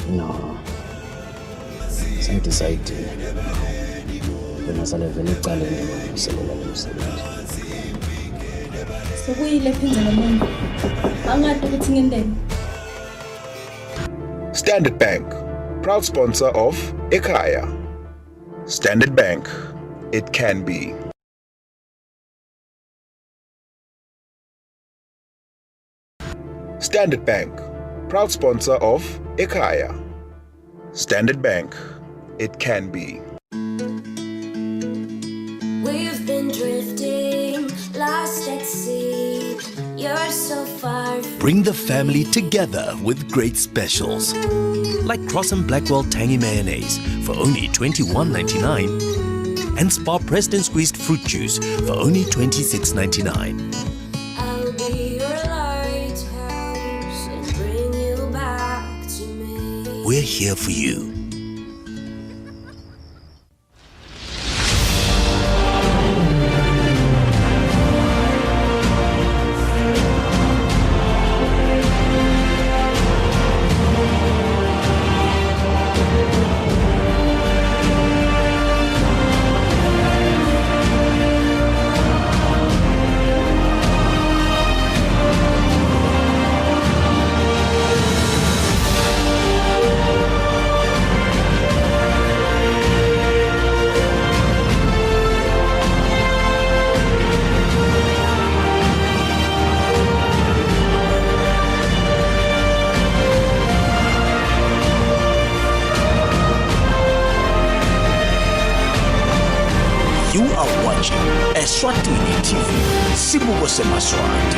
No. Sengidecidile. Wena sale vele ecaleni ngokuselela lo msebenzi. Sekuyile phindela manje. Angade ukuthi ngindeni. Standard Bank, proud sponsor of Ekhaya. Standard Bank, it can be. Standard Bank, proud sponsor of Ekhaya. Standard Bank, it can be. We've been drifting, lost at sea. You're so far. Bring the family together with great specials. Like Cross and Blackwell Tangy Mayonnaise for only $21.99. And Spa pressed and squeezed fruit juice for only $26.99. I'll be your lighthouse and bring you back to me. We're here for you. You are watching Eswatini TV. Sibuko seMaswati.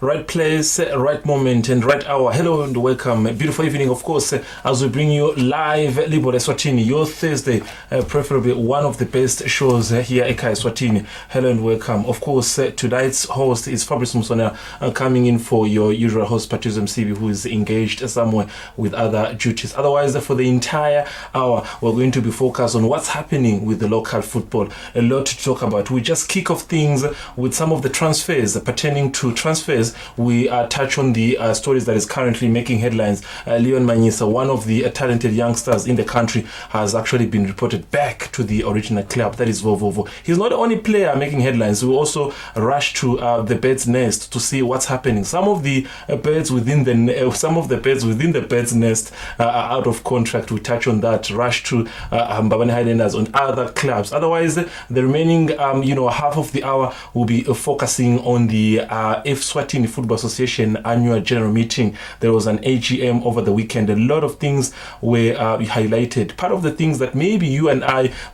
Right place, right moment, and right hour. Hello and welcome. Beautiful evening, of course, as we bring you live Libhola Eswatini, your Thursday, preferably one of the best shows here at Eswatini. Hello and welcome. Of course, tonight's host is Fabrice Musona, coming in for your usual host, Patrice MCB, who is engaged somewhere with other duties. Otherwise, for the entire hour, we're going to be focused on what's happening with the local football. A lot to talk about. We just kick off things with some of the transfers. Pertaining to transfers, we touch on the stories that is currently making headlines. Leon Manyisa, one of the talented youngsters in the country, has actually been reported back to the original club, that is Vovovo. He's not the only player making headlines. We also rush to the bird's nest to see what's happening. Some of the birds within the bird's nest are out of contract. We touch on that. Rush to Mbabane Highlanders on other clubs. Otherwise, the remaining half of the hour will be focusing on the Eswatini Football Association annual general meeting. There was an AGM over the weekend. A lot of things were highlighted. Part of the things that maybe you and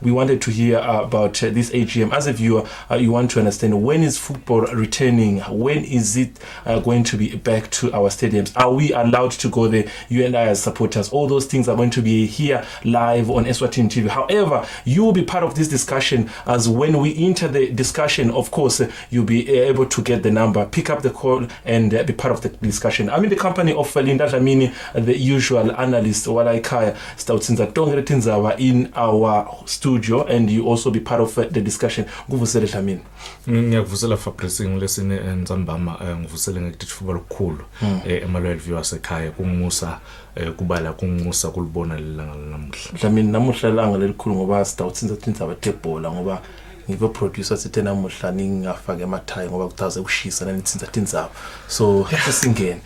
we wanted to hear about this AGM. As a viewer, you want to understand, when is football returning? When is it going to be back to our stadiums? Are we allowed to go there? You and I as supporters, all those things are going to be here live on Eswatini TV. However, you will be part of this discussion, as when we enter the discussion, of course, you'll be able to get the number, pick up the call and be part of the discussion. I'm in the company of Linda Dlamini, the usual analyst, Walaikaya Stautsinza Tongeretinzawa, in our studio, and you also be part of the discussion. Nguvusele Dlamini. Ngiyakuvusela Fabrice ngilesine Nzambama ngivusele ngikuthi football kukhulu emalwel viewers ekhaya kungumusa kubala kungumusa kulibona lelanga namuhla. Dlamini namuhla langa lelikhulu ngoba Stautsinza Tinzawa tebhola ngoba ngibe-producer sithi namuhla ningafake emathayi ngoba kuthaze kushisa nanithinza tindzaba, so singene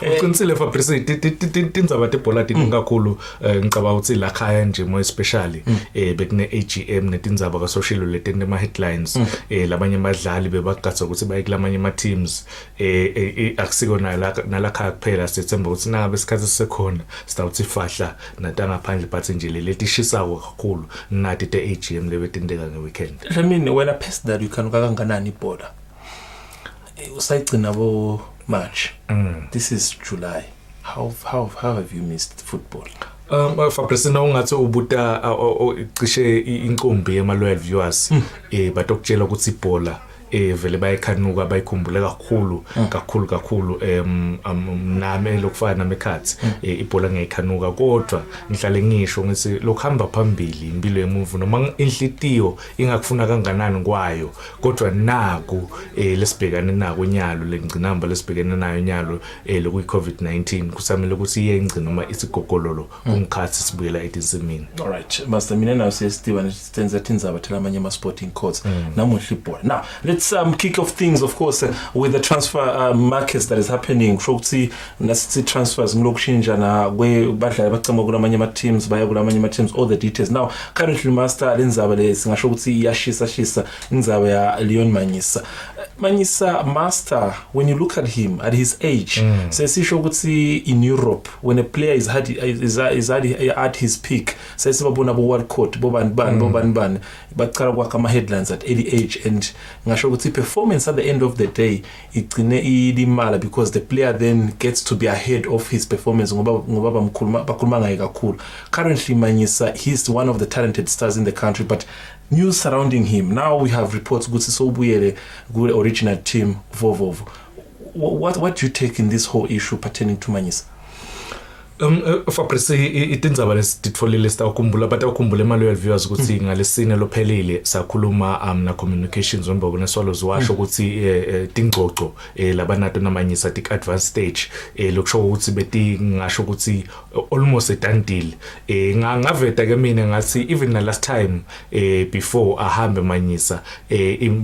uqinisile Fabrice tindzaba tebhola tiningi kakhulu. Ngicabanga ukuthi la khaya nje more especially bekune AGM netindzaba ka social letende ma headlines labanye abadlali bebagatsa ukuthi baye kulamanye ama teams akusiko nala khaya kuphela. Sithemba ukuthi nangabe isikhathi sisekhona sitawuthi ifahla natangaphandle but nje letishisako kakhulu nathi te AGM lebetindeka weekend. I mean, when a pest that you can go kanganani border. Usayigcina bo March. This is July. How have you missed football? Fabrice ungathi ubuta cishe inkombi yema-loyal viewers batokutshela ukuthi ibhola vele bayikhanuka bayikhumbule kakhulu nami lokufana namekhathi ibhola ngiyikhanuka kodwa ngihlale ngisho ngithi lokuhamba phambili impilo yemuvu noma inhlitiyo ingakufuna kanganani kwayo kodwa naku lesibhekane nako nyalo lengcinamba lesibhekane nayo nyalo lokuyi COVID-19 kusamele ukuthi iye ingcina noma isigogololo kumkhathi sibuyela etinsimini. All right, Master mina nawe siyestiwa nesitenza tindzaba thela amanye ama sporting courts namuhla ibhola. Now let's kick off things, of course, with the transfer markets that is happening. Shokuthi nasithi transfers ngilokushintsha na kwe badlali bacama kulamanye ama teams baya kulamanye ama teams, all the details. Now currently Master lenzaba le singasho ukuthi iyashisa indzaba ya Leon Manyisa Master, when you look at him at his age, sesisho ukuthi in Europe when a player is at his peak, sesibabona bo World Cup bobani baqala kwakha ama headlines at early age, and ngasho ukuthi performance at the end of the day igcine ilimala because the player then gets to be ahead of his performance ngoba bakhuluma ngaye kakhulu. Currently Manyisa, he's one of the talented stars in the country, but news surrounding him now, we have reports ukuthi sobuyele good original team Vovovo. What do you take in this whole issue pertaining to Manyisa? Fabrice itindzaba lesitfolile sitawukhumbula batawukhumbula ema-loyal viewers ukuthi ngalesine lophelile sakhuluma na communications wemba neswallows washo ukuthi tingcoco labanato namanyisa tik advanced stage lokusho ukuthi beti ngasho ukuthi almost a done deal. Ngaveta ke mina ngathi even na last time before ahambe Manyisa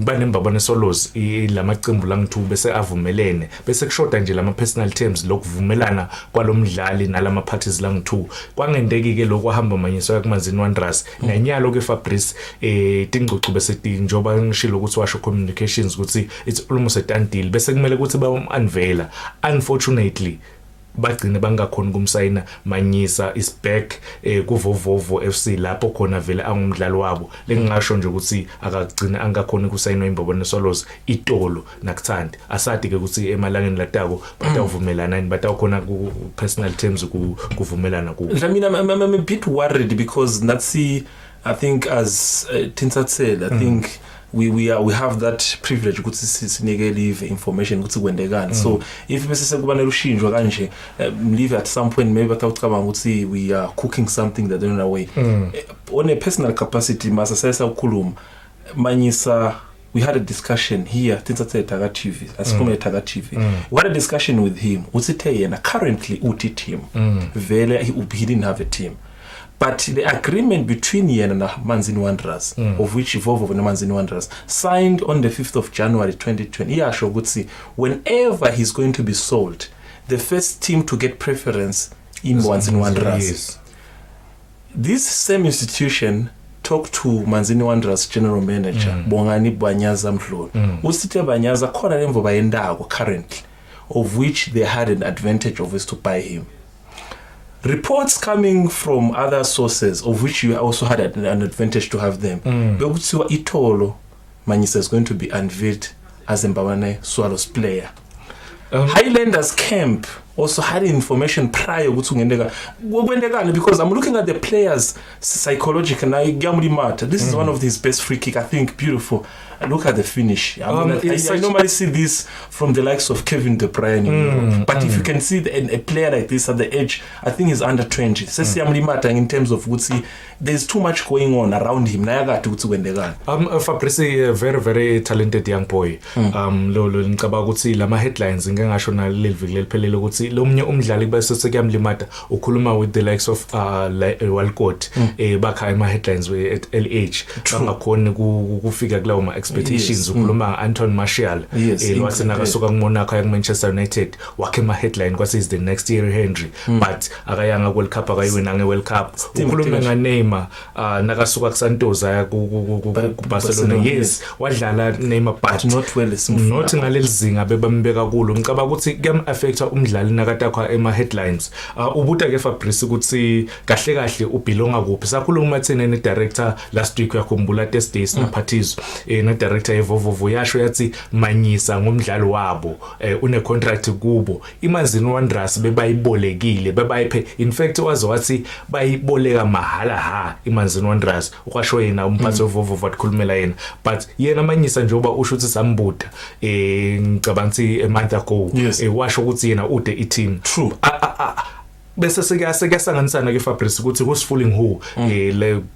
banemba neswallows lamaqembu langithu bese avumelene bese kushoda nje lama personal terms lokuvumelana kwalomdlali nalama parties lang2 kwangendeki ke lokuhamba Manyisa kuManzini Wanderers nanyalo ke Fabrice tingcoco bese njoba ngishilo ukuthi washo communications ukuthi it's almost a done deal bese kumele ukuthi unveil. Unfortunately bagcine bangakhona kumsayina Manyisa is back kuVovovo FC lapho khona vele angumdlali wabo lengingasho nje ukuthi akagcina angakhona kusayina imbabone Swallows itolo nakuthandi asadi ke ukuthi emalangeni latako batawuvumelana batawukhona ku personal terms kuvumelana ku. I'm a bit worried because Natsi, I think as Tinsa said, I think we have that privilege ukuthi sinike live information ukuthi kwendekani. So if bese kubane lushinjwa kanje live at some point maybe batawucabanga ukuthi we are cooking something that don't away on a personal capacity. Masa sesa ukhuluma Manyisa, we had a discussion here Tinsa Taga TV asikhuluma Taga TV. We had a discussion with him uthi yena currently uthi team vele he didn't have a team. But the agreement between Yen and Manzini Wanderers, of which Vovovo and Manzini Wanderers, signed on the 5th of January 2020. Yeah, Shogutsi, whenever he's going to be sold, the first team to get preference in Manzini Wanderers. Yes. This same institution talked to Manzini Wanderers general manager, Bongani Banyaza Mhlolo. Usite Banyaza khona lemvo bayendawo currently, of which they had an advantage of us to buy him. Reports coming from other sources, of which you also had an advantage to have them. Bekuthiwa itolo Manyisa is going to be unveiled as a Mbabane Swallows player. Highlanders camp also had information prior because I'm looking at the players psychological now. This is one of his best free kick, I think. Beautiful. Look at the finish. I normally see this from the likes of Kevin De Bruyne in Europe. But if you can see a player like this at the edge, I think he's under 20. In terms of Wutsi, there's too much going on around him. Fabrice, a very, very talented young boy. Ngicabanga ukuthi lama headlines ngingasho na leliviki leliphelele ukuthi lomnye umdlali bese sekuyamlimata ukhuluma with the likes of Walcott bakha ama headlines at LH bangakhona kufika kulawo ma expectations ukhuluma Anton Martial wathi nakasuka kuMonaco ya Manchester United wakhe ma headline kwase is the next year Henry but akayanga World Cup akayiwina ngeWorld Cup ukhuluma ngaNeymar nakasuka kuSantos aya ku Barcelona. Yes, wadlala Neymar but not well, not ngalelizinga bebambeka kulo. Ngicabanga ukuthi kuyam affecta umdlali linakata kwa ema headlines ubuta ke Fabrice ukuthi kahle kahle ubelonga kuphi sakhuluma thina ne director last week yakhumbula test days na parties ne director evovovo yasho yathi manyisa ngomdlalo wabo une contract kubo imanzini Wanderers bebayibolekile bebayiphe in fact wathi bayiboleka mahala ha imanzini Wanderers ukwasho yena umphathi evovovo wakhulumela yena but yena manyisa njengoba usho ukuthi sambuda ngicabanga month ago washo ukuthi yena ude i-team true bese sekuyasanganisana ke Fabrice ukuthi who's fooling who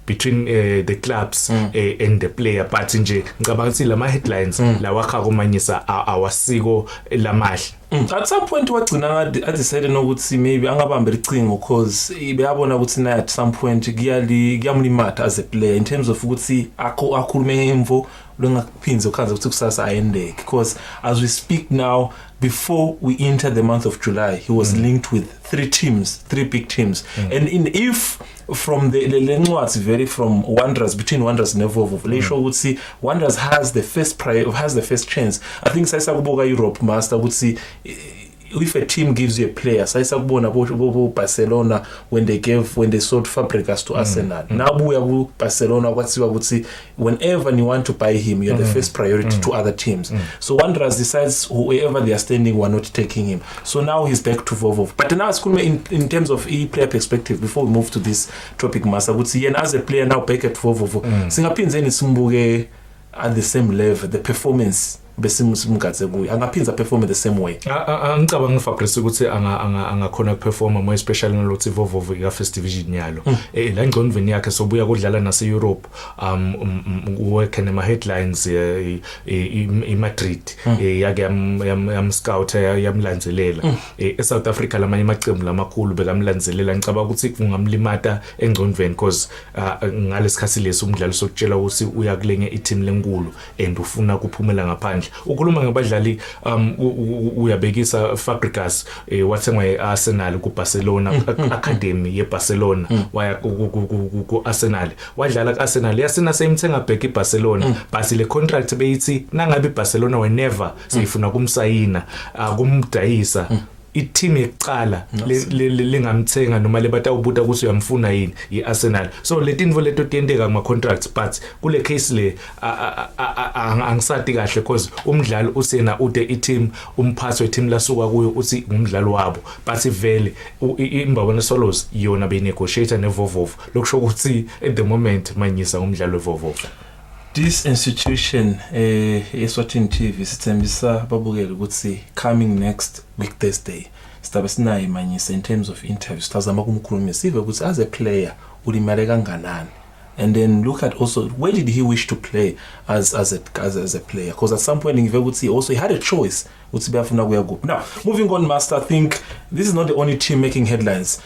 between the clubs and the player but nje ngicabanga ukuthi lama headlines lawakha kumanyisa awasiko lamahle at some point wagcina athi said nokuthi maybe angabambe licingo because beyabona ukuthi na at some point kuyamlimata as a player in terms of ukuthi akhulume ngemvo lengaphinze ukhanza ukuthi kusasa ayendeke because as we speak now before we enter the month of July he was linked with 3 big teams and if from the lencwadi vary from Wanderers between Wanderers and Evovo lesho ukuthi Wanderers has the first chance I think sayisa kuboka Europe master ukuthi if a team gives you a player sayisa kubona bo Barcelona when they sold Fabregas to Arsenal now buya ku Barcelona kwathiwa ukuthi whenever you want to buy him you are the first priority to other teams so Wanderers decides whoever they are standing were not taking him so now he's back to Vovo but now in terms of player perspective before we move to this topic master ukuthi yena as a player now back at Vovo singaphinze simbuke at the same level the performance besimgathe kuye angaphinza perform the same way ngicabanga Fabrice ukuthi angakhona perform more especially ngalothi Vovo ika first division yalo la ngqondweni yakhe sobuya kudlala nase Europe work nema headlines i Madrid yake yam scout yamlandzelela eSouth Africa lamanye amaqembu lamakhulu bekamlandzelela ngicabanga ukuthi kungamlimata engqondweni because ngalesikhathi leso umdlalo sokutshela ukuthi uyakulenge i-team lenkulu and ufuna kuphumela ngaphandle ukhuluma ngabadlali uyabekisa Fabregas wathengwa eArsenal ku Barcelona academy ye Barcelona waya ku Arsenal wadlala ku Arsenal yasina semthenga back eBarcelona basi le contract beyithi nangabe iBarcelona we never sifuna kumsayina kumdayisa i-team eqala lengamthenga noma lebata ubuta ukuthi uyamfuna yini iArsenal so letinvo leto tiyendeka kuma contracts but kule case le angisati kahle because umdlalo usena ude i-team umphathi we-team lasuka kuyo uthi umdlalo wabo but vele imbabona solos yona benegotiator neVovo lokusho ukuthi at the moment manyisa umdlalo weVovo this institution Eswatini TV sithembisa babukele ukuthi coming next week Thursday sitaba sinayi manyisa in terms of interviews tazama kumkhulumisa sive ukuthi as a player ulimale kanganani and then look at also where did he wish to play as a player because at some point ngive ukuthi also he had a choice ukuthi bayafuna kuya kuphi now moving on master I think this is not the only team making headlines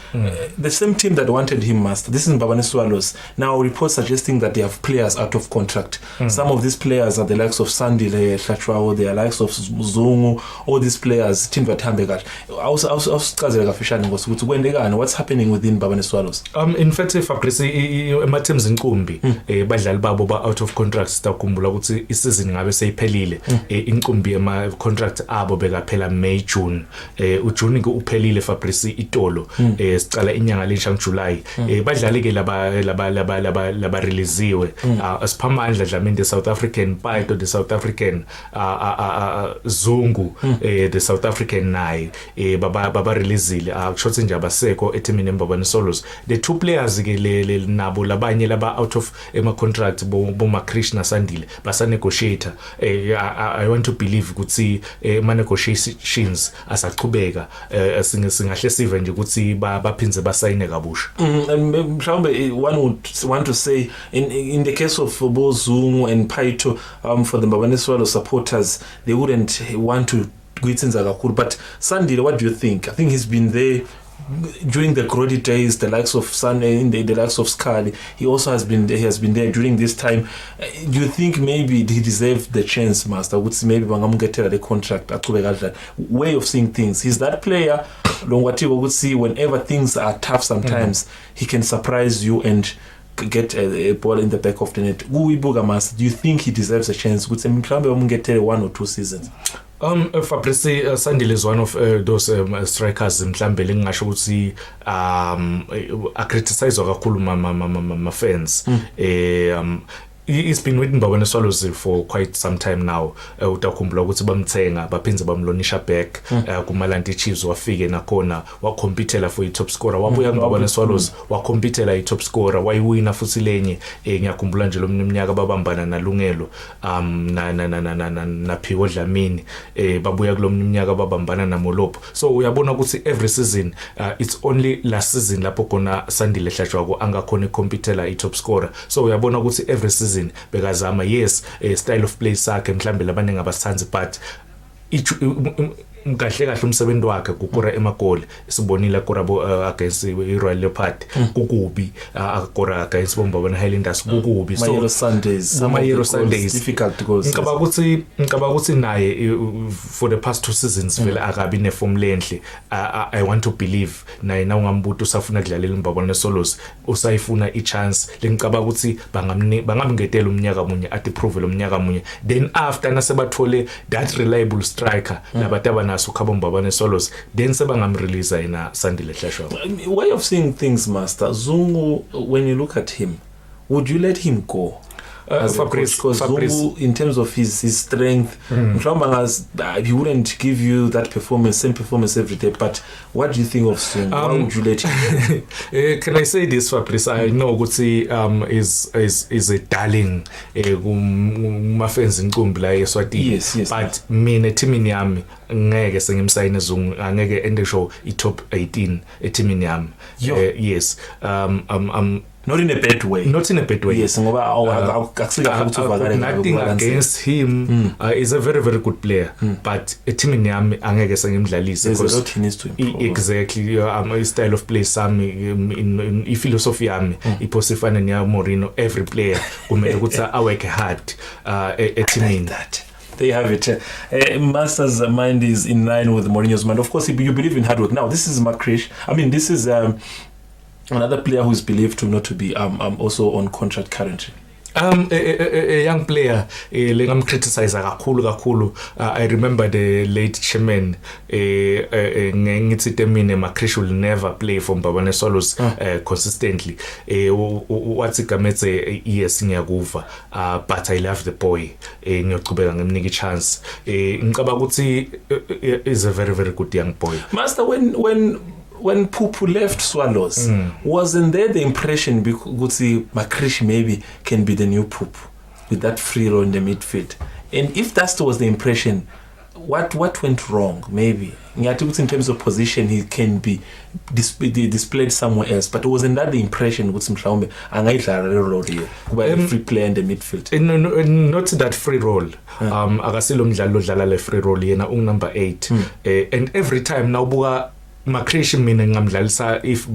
the same team that wanted him master this is Mbabane Swallows now reports suggesting that they have players out of contract some of these players are the likes of Sandile Hlachwawo the likes of Zungu all these players team bathambe kahle awusichazela kafishane ngokuthi kwendekani what's happening within Mbabane Swallows in fact Fabrice ema teams inqumbi badlali babo ba out of contract sitakhumbula ukuthi isizini ngabe seyiphelile inqumbi ema contract abo bekaphela May June uJune ke uphelile Fabrice itolo sicala inyanga lensha July badlali ke laba releasewe asiphamandla Dlamini South African Paito the South African Zungu the South African naye baba releaseile akushothi nje abasekho eThekwini Mbabane Solos the two players ke nabo labanye laba out of ema contract bo Krishna Sandile basa negotiator I want to believe ukuthi ma negotiations asaqhubeka singahle sive nje ukuthi baphinze basayine kabusha mhlawumbe one would want to say in the case of Bozungu and Paito for the Mbabane Swallow supporters they wouldn't want to kuitsenza kakhulu but Sandile what do you think I think he's been there during the Grody days the likes of the likes of Scully he has been there during this time do you think maybe he deserved the chance master would maybe bangamugethela the contract aqhubeka kanjani way of seeing things he's that player longwathiwa would see whenever things are tough sometimes he can surprise you and get a ball in the back of the net uyibuka master do you think he deserves a chance ukuthi mhlawumbe bamungethele 1 or 2 seasons Fabrice Sandile is one of those strikers mhlambe lengasho ukuthi criticize kakhulu ma fans. He's been waiting Mbabane Swallows for quite some time now. Utakhumbula ukuthi bamthenga baphinze bamlonisha back kuMalanti Chiefs wafike nakhona wacompetela for i-top scorer wabuya Mbabane Swallows wacompetela i-top scorer wayiwina futhi lenye ngiyakhumbula nje lo mnyaka babambana naLungelo na Phiwo Dlamini babuya kulo mnyaka babambana naMolopo. So uyabona ukuthi every season it's only last season lapho khona Sandile Hlatshwako angakhona competela i-top scorer. So uyabona ukuthi every season bekazama yes style of play sakhe mhlambe labanenge abasithanzi but kahle kahle umsebenzi wakhe kukora emagoli sibonile korabo against iRoyal Leopard kukubi akora against Bombabana Highlanders kukubi so Mayero Sundays difficult goals ngicaba ukuthi naye for the past 2 seasons vele akabi neform lenhle. I want to believe naye na ungambuto usafuna kudlalela Mbabane Swallows usayifuna ichance lengicaba ukuthi bangamngetela umnyaka munye ati prove lo mnyaka munye then after nasebathole that reliable striker labataba naso khaba Mbabane Swallows then sebangamrelease ina Sandile Hlatshwako. Way of seeing things, Master Zungu, when you look at him, would you let him go? Fabrice, Zungu, in terms of his strength, he wouldn't give you that same performance every day. But what do you think of Zungu? Why would you let him? Can I say this, Fabrice? I know Gutsi is a darling mafenzi Nkumbi la Eswatini. Yes. But mina teamini yami ngeke sengimsayine Zungu angeke ende show i-top 18 teamini yami. Yes. Not in a bad way. Not in a bad way. Yes, nothing against him. He's a very, very good player. But a team in Yami angeke sengimdlalise. There's a lot he needs to improve. Exactly. His style of play, in philosophy yami, iposifana niya Mourinho. Every player kumele ukuthi aweke hard. A team in that. There you have it. Master's mind is in line with Mourinho's mind. Of course, you believe in hard work. Now, this is Makrish. I mean, this is another player who is believed to not to be also on contract currently. A young player lengam criticize kakhulu. I remember the late chairman ngithi temine Makrish will never play for Mbabane Swallows consistently. Wathi gametse yes ngiyakuva but I love the boy. Ngiyochubeka ngimnika chance. Ngicaba ukuthi is a very, very good young boy. Master, when Pupu left Swallows, wasn't there the impression because Makrish maybe can be the new Pupu with that free role in the midfield? And if that was the impression, what went wrong? Maybe in terms of position, he can be displayed somewhere else. But wasn't that the impression with Mhlawumbe a free player in the midfield? Not that free role. Akasilo mdlalo dlala le free role yena number 8. And every time now buka Makrish mina ngamdlalisa if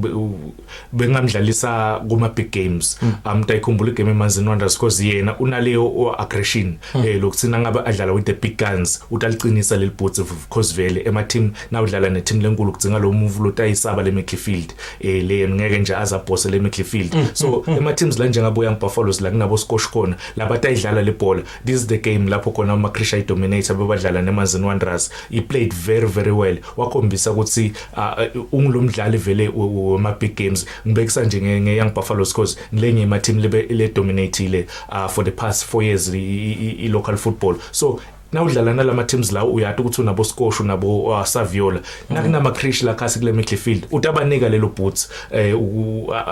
bengamdlalisa kuma big games tayikhumbula igame eManzini Wanderers because yena unaleyo aggression lokuthina ngaba adlala with the big guns utaliqinisa leli boots because vele ema team na udlala ne team lenkulu kudzinga lo move lo tayisaba le midfield le ngeke nje azabosse le midfield so ema teams la njengabo Young Buffaloes la kunabo scosh khona laba tayidlala le ball. This is the game lapho khona Makrish ay dominator babadlala neManzini Wanderers. He played very, very well wakhombisa ukuthi ungilomdlali vele wema big games ngibekisa nje ngeYoung Buffaloes because ngilenye ima team le dominate for the past 4 years I local football. So now udlala nalama teams la uyathi ukuthi unabo Scotch unabo Saviola nakuna Makrish la khasi kule midfield utabanika lelo boots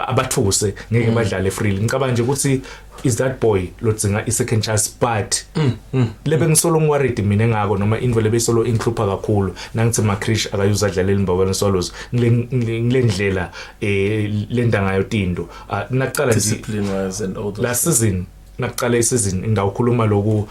abathuse ngeke badlale freely. Ngicabanga nje ukuthi is that boy lodzinga i-second chance but lebe ngisolo ngworried mina ngako noma invele besolo inclupa kakhulu nangithi Makrish akayuza dlalela Mbabane Swallows ngilendlela lenda ngayo Tindo naqala discipline wise and all those last season naqala isizini ngawukhuluma lokhu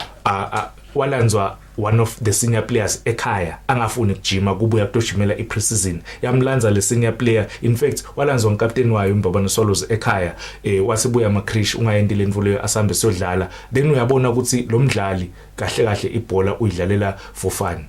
walanzwa one of the senior players ekhaya angafuni ukujima kubuya kutojimela ipreseason yamlanza le senior player. In fact walanzwa ngikapteni wayo Mbabane Swallows ekhaya wasibuya Makrish ungayendile imvulo asambe siyodlala then uyabona ukuthi lo mdlali kahle ibhola uyidlalela for fun.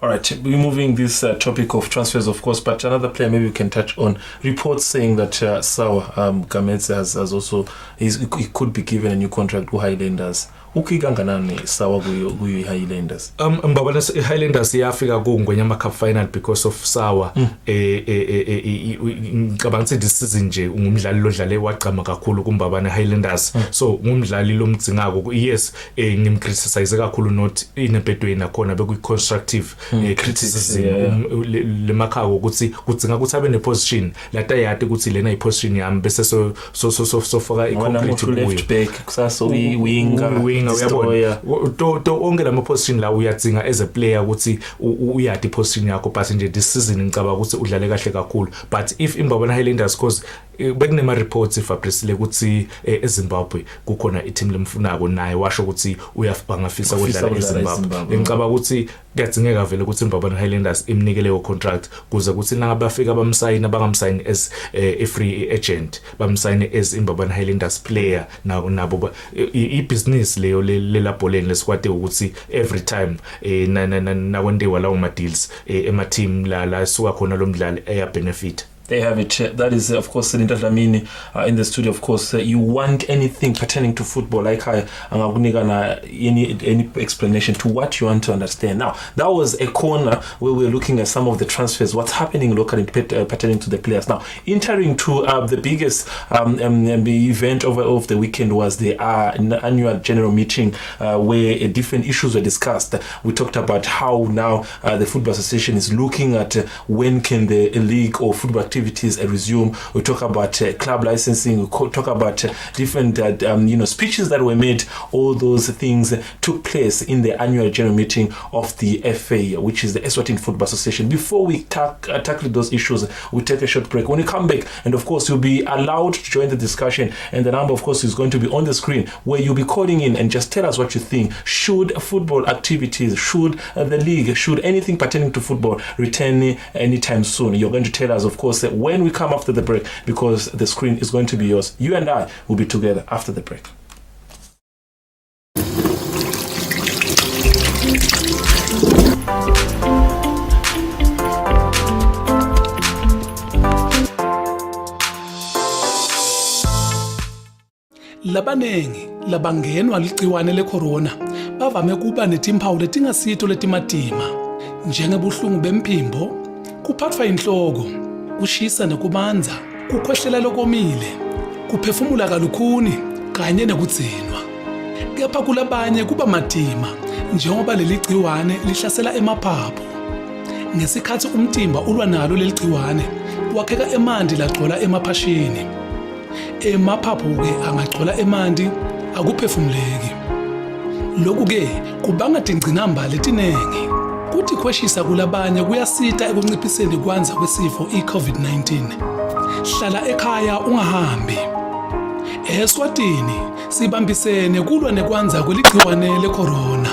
All right, we're moving this topic of transfers, of course, but another player maybe we can touch on. Reports saying that Sawa Gametse has also he could be given a new contract with Highlanders. Ukiganganani sawa kuyo Highlanders. Mbabana Highlanders yafika kungwenya ama cup final because of sawa ngicabanga ukuthi this season nje ungumdlali lodlale waqhama kakhulu kumbabana Highlanders. So ngumdlali lomdzingako yes ngimcriticize kakhulu not inempedweni nakhona beku constructive criticism lemakhako ukuthi kudzinga ukuthi abe ne position lata yati ukuthi lena iposition yami bese so faka i-complete left back kusasa winger uyabona to onke lama position la uyadzinga as a player ukuthi uyati position yakho but nje this season ngicaba ukuthi udlale kahle kakhulu but if imbabana Highlanders cause bekunema reports Fabrice ukuthi eZimbabwe kukhona i-team lemfunako naye washo ukuthi uyafisa ukudlala eZimbabwe. Ngicaba ukuthi kuyadzingeka vele ukuthi imbabana Highlanders imnikele leyo contract kuze ukuthi nabafika bamsayina abangamsayini as a free agent bamsayine as imbabana Highlanders player nabo i-business leyo lelabholeni lesikwade ukuthi every time na when they walawo ma deals ema team la suka khona lo mdlali eya benefit. They have it. That is, of course, Selinda Dlamini in the studio. Of course, you want anything pertaining to football, like any explanation to what you want to understand. Now, that was a corner where we're looking at some of the transfers, what's happening locally pertaining to the players. Now, entering to the biggest event of the weekend was the annual general meeting where different issues were discussed. We talked about how now the Football Association is looking at when can the league or football activities resume. We talk about club licensing. We talk about different speeches that were made. All those things took place in the annual general meeting of the FA, which is the Eswatini Football Association. Before we tackle those issues, we take a short break. When we come back, and of course you'll be allowed to join the discussion, and the number of course is going to be on the screen where you'll be calling in and just tell us what you think. Should football activities, should the league, should anything pertaining to football return anytime soon? You're going to tell us, of course, when we come after the break, because the screen is going to be yours. You and I will be together after the break. Labanengi labangenwa ligciwane lecorona bavame kuba netimpawu letingasito letimatima njengebuhlungu bemphimbo, kuphathwa inhloko, kushisa nekubanza, kukhwehlela lokomile, kuphefumula kalukhuni kanye nekudzinwa. Kepha kulabanye kuba matima njengoba leli gciwane lihlasela emaphaphu. Ngesikhathi umtimba ulwa nalo leli gciwane wakheka emanti lagcola emaphashini. Emaphaphu ke angagcola emanti akuphefumuleki. Lokhu ke kubanga tingcinamba letinengi. Kuthi khweshisa kulabanye kuyasita ekunciphiseni kwanza kwesifo iCovid-19. Hlala ekhaya ungahambi. Eswatini sibambisene kulwa nekwanza kweligciwane lecorona.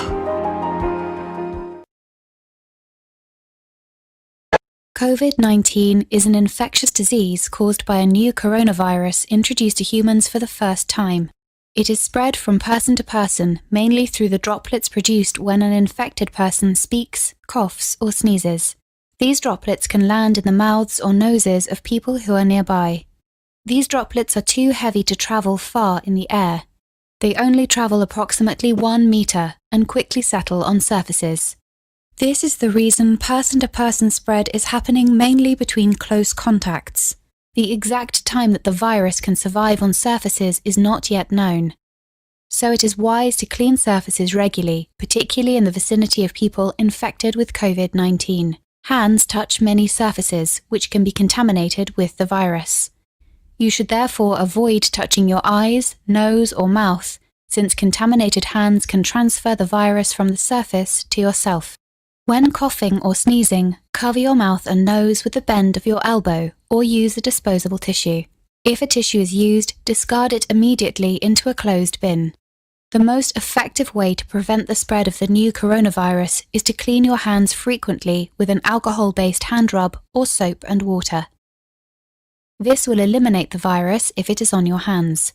COVID-19 is an infectious disease caused by a new coronavirus introduced to humans for the first time. It is spread from person to person, mainly through the droplets produced when an infected person speaks, coughs, or sneezes. These droplets can land in the mouths or noses of people who are nearby. These droplets are too heavy to travel far in the air. They only travel approximately 1 meter and quickly settle on surfaces. This is the reason person-to-person spread is happening mainly between close contacts. The exact time that the virus can survive on surfaces is not yet known. So it is wise to clean surfaces regularly, particularly in the vicinity of people infected with COVID-19. Hands touch many surfaces, which can be contaminated with the virus. You should therefore avoid touching your eyes, nose, or mouth, since contaminated hands can transfer the virus from the surface to yourself. When coughing or sneezing, cover your mouth and nose with the bend of your elbow or use a disposable tissue. If a tissue is used, discard it immediately into a closed bin. The most effective way to prevent the spread of the new coronavirus is to clean your hands frequently with an alcohol-based hand rub or soap and water. This will eliminate the virus if it is on your hands.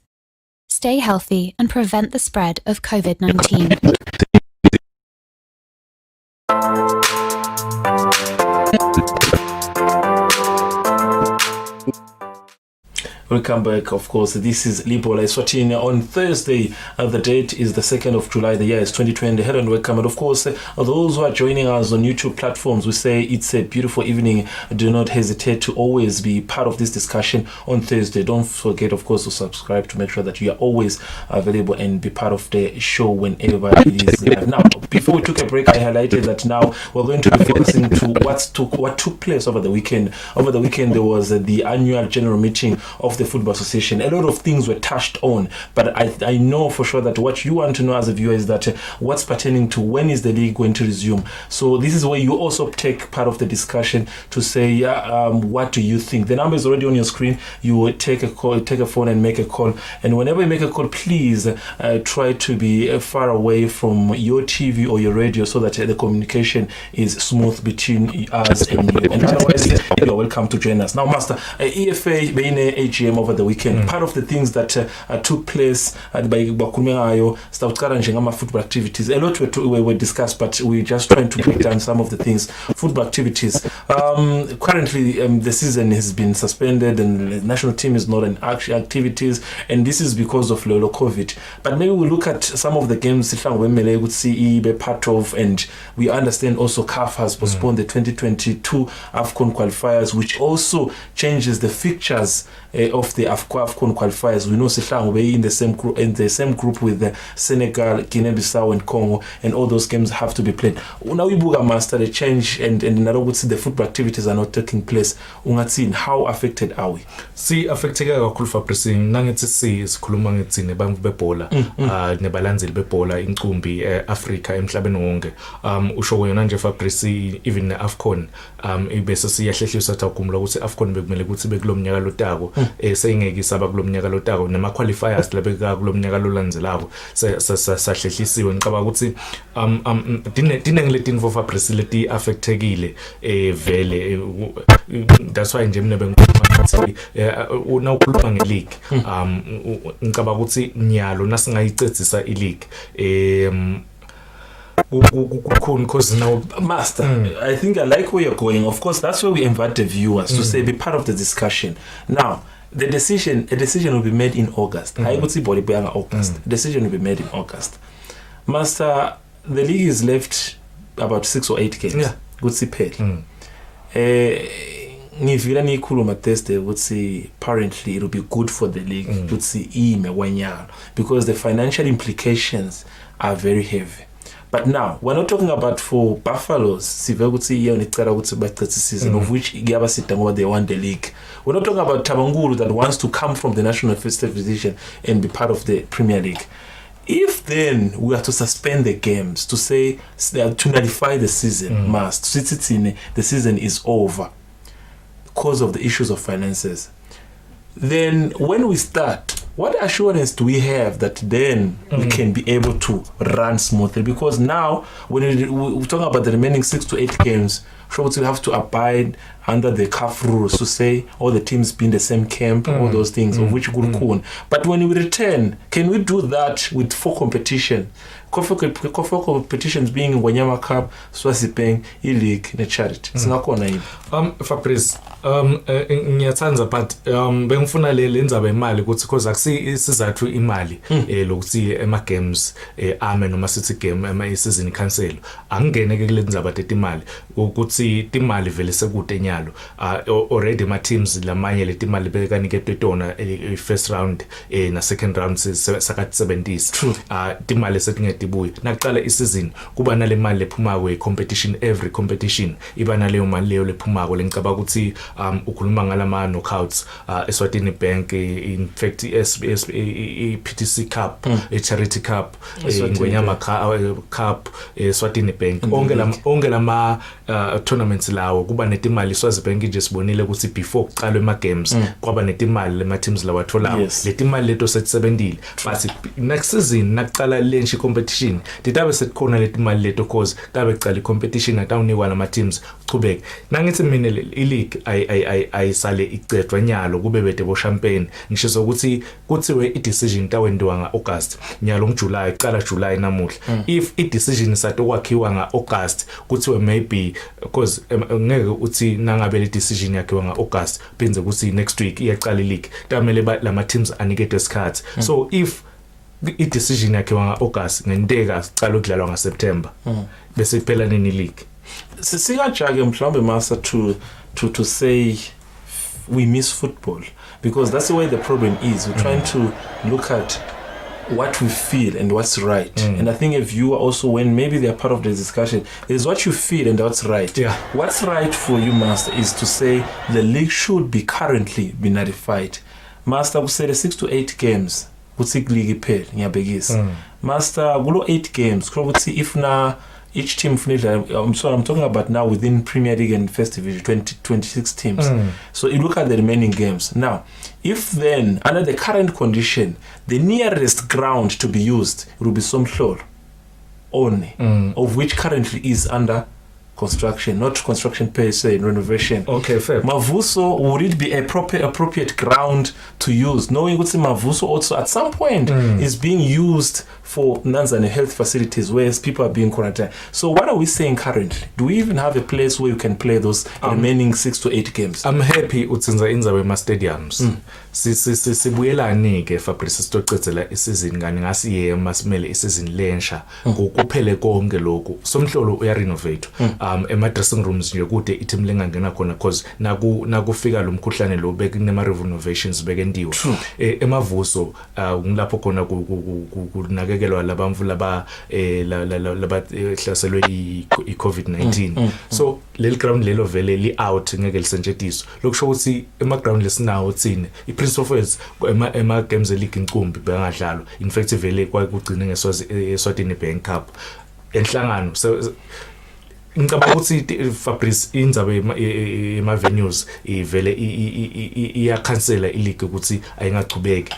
Stay healthy and prevent the spread of COVID-19. Welcome back. Of course, this is Libhola Eswatini on Thursday. The date is the 2nd of July. The year is 2020. Hello and welcome. And of course, those who are joining us on YouTube platforms, we say it's a beautiful evening. Do not hesitate to always be part of this discussion on Thursday. Don't forget, of course, to subscribe to make sure that you are always available and be part of the show whenever it is live. Now, before we took a break, I highlighted that now we're going to be focusing to what took place over the weekend. Over the weekend, there was the annual general meeting of the Football Association. A lot of things were touched on, but I know for sure that what you want to know as a viewer is that what's pertaining to when is the league going to resume. So this is where you also take part of the discussion to say what do you think. The number is already on your screen. You will take a phone and make a call, and whenever you make a call, please try to be far away from your TV or your radio so that the communication is smooth between us and you. And otherwise, you're welcome to join us. Now, Master, EFA being a AGM over the weekend, part of the things that took place by football activities, a lot were discussed, but we're just trying to break down some of the things. Football activities. Currently, the season has been suspended and the national team is not in activities, and this is because of Lolo COVID. But maybe we look at some of the games we would see be part of, and we understand also CAF has postponed the 2022 AFCON qualifiers, which also changes the fixtures of the AFCON qualifiers. We know Sihlang will be in the same group with the Senegal, Guinea-Bissau and Congo, and all those games have to be played. Now we book a master the change, and in other words, the football activities are not taking place. How affected are we? See, affected kakhulu Fabrice, nangithi sikhuluma ngithi nebantu bebhola nebalandzeli bebhola inqumbi eAfrika emhlabeni wonke. Usho wena nje Fabrice, even neAFCON ibese siyahlehlisa thakumula ukuthi AFCON bekumele ukuthi bekulomnyaka lotako seyingeke isaba kulomnyaka lotako nema qualifiers labeka kulomnyaka lolandzelako sahlehlisiwe. Ngicabanga ukuthi dinengile Fabrice leti affectekile vele. That's why nje mina bengikhuluma ngathi una ukhuluma ngeleague ngicabanga ukuthi nyalo nasingayicedzisa ileague because now, Master, I think I like where you're going. Of course, that's where we invite the viewers to say be part of the discussion. Now, a decision will be made in August. I would see body by August. Decision will be made in August. Master, the league is left about 6 or 8 games. Yeah. Good see paid. Ngivila nikhuluma Thursday would say apparently it will be good for the league to see because the financial implications are very heavy. But now we're not talking about for Buffaloes season of which they won the league. We're not talking about Tabangulu that wants to come from the National First Division and be part of the Premier League. If then we are to suspend the games to say to nullify the season, the season is over because of the issues of finances, then when we start, what assurance do we have that then we can be able to run smoothly? Because now, when we're talking about the remaining 6 to 8 games, we have to abide under the CAF rules to say all the teams be in the same camp, all those things, of which good cool. But when we return, can we do that with 4 competition? 4 competitions being Wanyama Cup, Swazipeng, E-League, and Charity. Fabrice, ngiyathanza but bengifuna le ndzaba imali ukuthi because akusizathu imali lokuthi ema games ame noma sithi game ama season cancel angene ke kule ndzaba tetimali ukuthi timali vele sekude nyalo already ma teams lamanye le timali bekaniketwe tona first round na second round sakathi 70s timali setingetibuyi nakuqala isizini kuba nale mali lephuma kwe competition, every competition iba naleyo mali leyo lephuma ko lengicaba ukuthi ukhuluma ngalama knockouts Eswatini Bank in fact PTC Cup Charity Cup Ngwenyama Cup Eswatini Bank onke lama tournaments lawo kuba netimali Swazibank nje sibonile ukuthi before kuqalwe ama games kwaba netimali lema teams lawathola letimali leto setsebendile but next season nakuqala lenshi competition competition ditabe sekukhona letimali leto cause tabe cala competition atawunikwa nama teams uchubeke nangithi mina ileague ayisale icedwa nyalo kube bede bo champagne ngisho ukuthi kuthiwe idecision tawendiwa ngaAugust nyalo ngoJuly qala July namuhla if idecision sato-kwakhiwa ngaAugust kuthiwe maybe because ngeke uthi nangabe le decision yakhiwa ngaAugust benze ukuthi next week iyaqala ileague tamele lama teams aniketwe isikhathi so if i-decision yakhiwa ngaAugust ngenteka sicala ukudlalwa ngaSeptember bese iphela nini league singajake mhlawumbe master to say we miss football because that's the way the problem is. We're trying to look at what we feel and what's right. And I think a viewer also, when maybe they're part of the discussion, is what you feel and what's right. Yeah. What's right for you, Master, is to say the league should be currently be nullified. Master, we say the 6 to 8 games, kuthi league iphele ngiyabekisa. Master, kulo 8 games, kuthi if na each team I'm talking about now within Premier League and First Division, 26 teams. So you look at the remaining games. Now, if then, under the current condition, the nearest ground to be used will be Somhlolo only, of which currently is under construction, not construction per se, renovation. Okay, fair. Mavuso, would it be a appropriate ground to use? Knowing what Mavuso also at some point is being used for Nanzani health facilities where people are being quarantined. So what are we saying currently? Do we even have a place where you can play those remaining 6 to 8 games? I'm happy utsinza inzawe ma stadiums. Sibuyelani ke Fabrice sitocedzela isizini ngani ngasiye masimele isizini lensha ngokuphele konke lokhu. Somhlolo uya renovate. Ema dressing rooms nje kude iteam lengangena khona cause nakufika lo mkhuhlane lo bekunema renovations bekendiwe. Emavuso ngilapho khona kunakekelwa labamvu laba hlaselwe iCovid-19. So leli ground lelo vele li out ngeke lisentshetiswa. Lokusho ukuthi ema ground lesinawo tsini Prince of Wales ema games league incumbi bengadlalwa in fact vele kwakugcina ngeSwatini Bank Cup enhlangano so ngicabanga ukuthi Fabrice inzabe ema venues ivele iya cancela ileague ukuthi ayingachubeki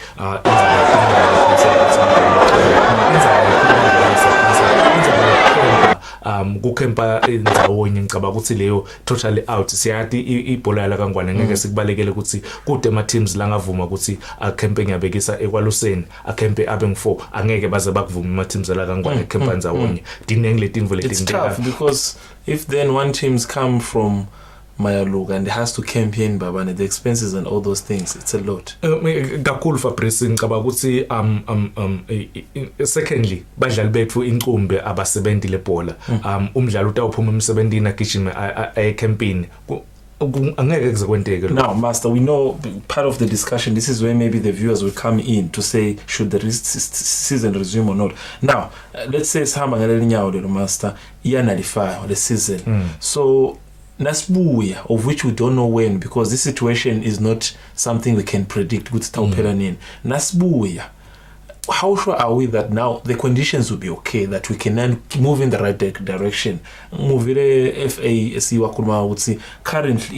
kukempa indawonye ngicabanga ukuthi leyo totally out siyathi ibhola la kangwane ngeke sikubalekele ukuthi kude ama teams la ngavuma ukuthi akempe ngiyabekisa ekwaluseni akempe abe ngu4 angeke baze bakuvuma ama teams la kangwane kempa ndawonye dinengile timvu It's tough because if then one teams come from Mayaluga and has to campaign babane the expenses and all those things, it's a lot. Kakhulu Fabrice ngicabanga ukuthi secondly badlali bethu incumbe abasebenzi lebhola umdlalo utawuphuma emsebenzini agijime campaign angeke kuzokwenteke. Now Master, we know part of the discussion, this is where maybe the viewers will come in to say should the season resume or not. Now let's say sihamba ngaleli nyawo lelo Master iyanalify the season. So Nasbuya, of which we don't know when, because this situation is not something we can predict. Nasbuya, how sure are we that now the conditions will be okay, that we can then move in the right direction? Currently,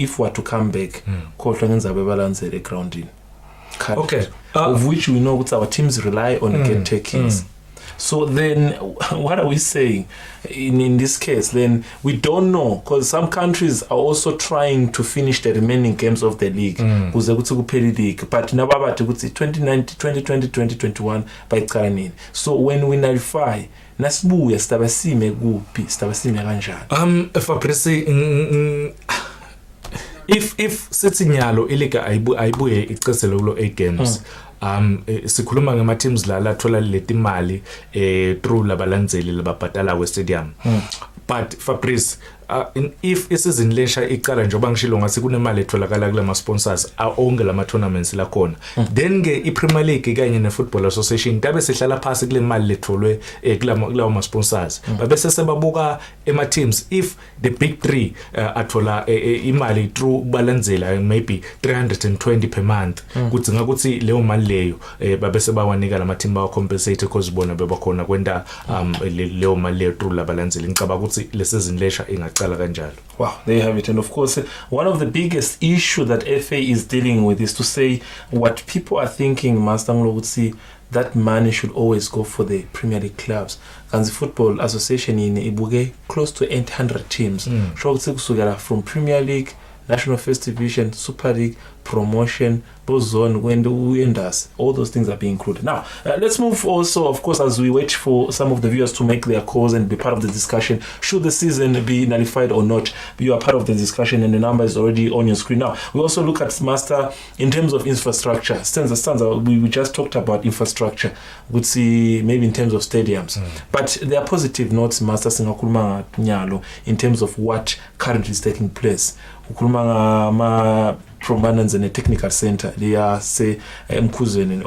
if we are to come back, the grounding. Okay. Of which we know our teams rely on get takings. So then what are we saying in this case? Then we don't know, because some countries are also trying to finish the remaining games of the league. But now 2020, 2021 by Karanine. So when we nullify Nasbuya stabasime gupi stabasime kanjani? Fabrice if sithinyalo iliga ayibuye icesele kulo 8 games. Sikhuluma ngama teams la thola leti imali through labalandzeli lababhatala we stadium. But Fabrice if isizini lensha iqala njengoba ngishilo ngathi kunemali etholakala kula ma sponsors onke lama tournaments la khona, then ke iPremier League kanye neFootball Association tabe sihlala phasi kule mali letholwe kulawo ma sponsors babese sebabuka ema teams if the big 3 athola imali through balandzela maybe 320 per month kudzinga ukuthi leyo mali leyo babese bawanika lama team bawa compensate because bona bebakhona kwenda leyo mali leyo through labalandzeli. Ngicabanga ukuthi lesizini lensha Wow, there you have it. And of course, one of the biggest issue that FA is dealing with is to say what people are thinking, Master Nglo would see, that money should always go for the Premier League clubs. And the Football Association in Ibuge close to 800 teams. From Premier League, National First Division, Super League, promotion, zone, windows, all those things are being included. Now, let's move also, of course, as we wait for some of the viewers to make their calls and be part of the discussion. Should the season be nullified or not? You are part of the discussion and the number is already on your screen. Now, we also look at Master in terms of infrastructure. We just talked about infrastructure. We'd see maybe in terms of stadiums. But there are positive notes, Master Singakulma Nyalo, in terms of what currently is taking place. Ukuluma prominence in a technical center. They are say Mkuzweni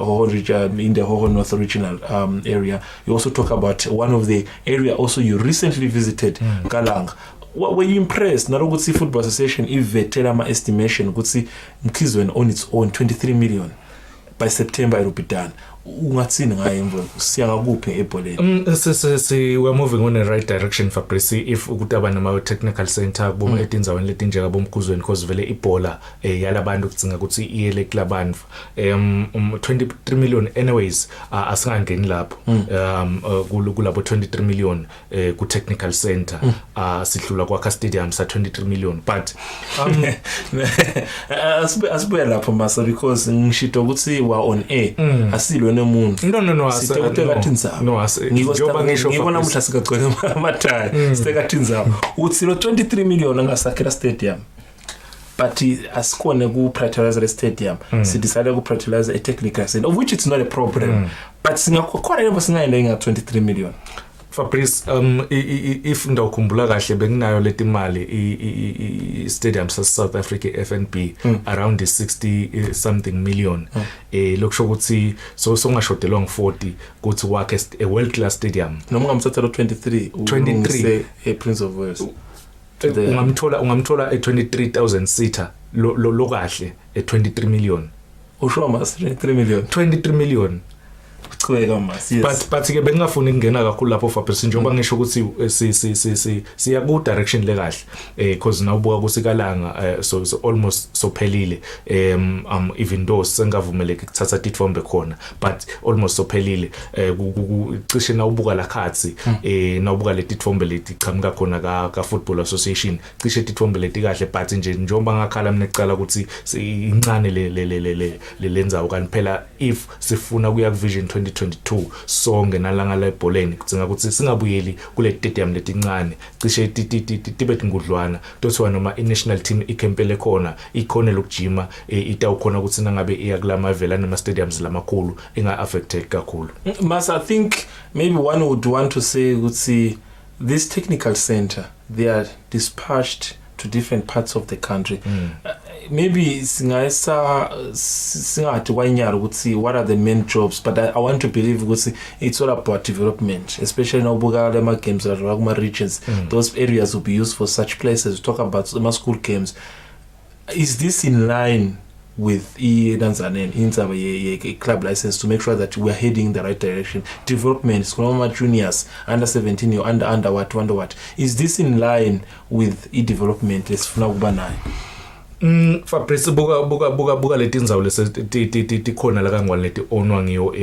in the whole North regional area. You also talk about one of the area also you recently visited, Galang. Were you impressed? Not good see Football Association if they tell my estimation could see Mkuzweni on its own 23 million by September it will be done. We're moving on the right direction for Presi. If ukutaba nama technical center boma etinza when letinjeka bomkhuzweni cause vele ibola yalabantu kutsinga ukuthi iyele klabantu 23 million anyways asingangeni lapho kulabo 23 million ku technical center sidlula kwa stadium sa 23 million but asibuya lapho masa because ngishito ukuthi wa on air asilwe nemuntu no ngiyoba ngisho ngibona ukuthi asikagcwele amathayi sitekatinza uthi lo 23 million angasakela stadium but asikone ku prioritize the stadium sidecide ku prioritize a technical center of which it's not a problem but singakhona levo singayile nga 23 million Fabrice if ndawukhumbula kahle benginayo leti mali I stadium sa South Africa FNB around the 60 something million lokusho ukuthi so ngashodelwa ng40 kuthi wakhe a world class stadium noma ngamthathela 23 a Prince of Wales ungamthola a 23,000 seater lo kahle a 23 million usho mas 23 million but ke bengafuni ukungena kakhulu lapho Fabrice njengoba ngisho ukuthi siya ku direction le kahle because nawubuka kusikalanga so almost sophelile even though sengavumeleke ukuthatha tithombe khona but almost sophelile cishe nawubuka la khatsi nawubuka le tithombe leti qhamuka khona ka Football Association cishe tithombe leti kahle but nje njengoba ngakhala mina ecala ukuthi incane le lenza ukani phela if sifuna kuya ku Vision 2022 sonke nalanga la ebholeni kutsinga ukuthi singabuyeli kule stadium letincane cishe tibet ngudlwana tothiwa noma national team ikempele khona ikhona lokujima itawukhona ukuthi nangabe iya kulama vela nama stadiums lamakhulu inga affected kakhulu. Mas I think maybe one would want to say ukuthi this technical center they are dispatched to different parts of the country. Maybe singati wanyara ukuthi what are the main jobs, but I want to believe ukuthi it's all about development, especially now Bugala games or Ragma regions. Those areas will be used for such places. We talk about some school games. Is this in line with a club license to make sure that we are heading in the right direction? Development, Skoloma juniors, under 17 or under what? Is this in line with development? As Funabana. Fabrice buka letinzawo lesikhona la kangwani leti onwa ngiyo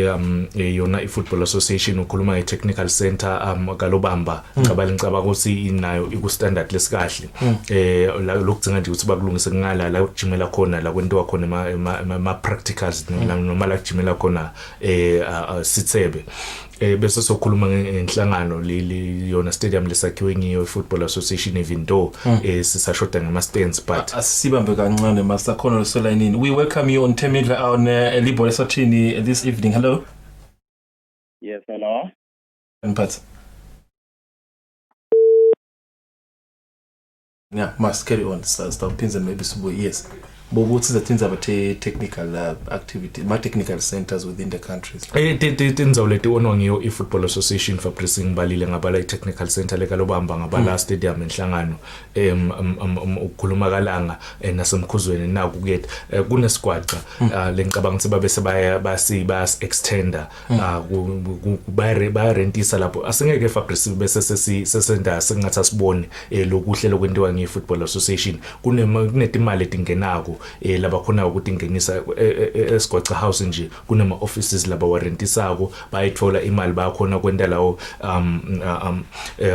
yona iFootball Association ukhuluma nge-technical center kalobamba ngicabanga ukuthi inayo iku standard lesikahle lokugcina nje ukuthi bakulungise ngala la ukujimela khona la kwentiwa khona ma practicals noma la ukujimela khona sithebe bese sokhuluma ngenhlangano yona stadium lesakhiwe ngiyo Football Association even though sisashoda ngama stands but asibambe kancane Master Khona Solanini. We welcome you on Temidla on Libhola Eswatini this evening. Hello. Yes, hello. But yeah, must carry on. Stop pins and maybe yes. But what is the things about technical activity, my technical centers within the countries? Tinzawo leti onwa ngiyo iFootball Association for pressing balile ngabala technical center lekalobamba ngabala stadium enhlangano ukukhuluma kalanga nasemkhuzweni naku kuyet kunesigwaqa lengicabanga ukuthi babese baya extender ba rentisa lapho asingeke Fabrice bese sesenda singathi asibone lokuhle lokwenziwa ngeFootball Association kunetimali etingenako yabo laba khona ukuthi ingenisa esigwaca house nje kunema offices laba warentisako bayithola imali bayakhona kwenta lawo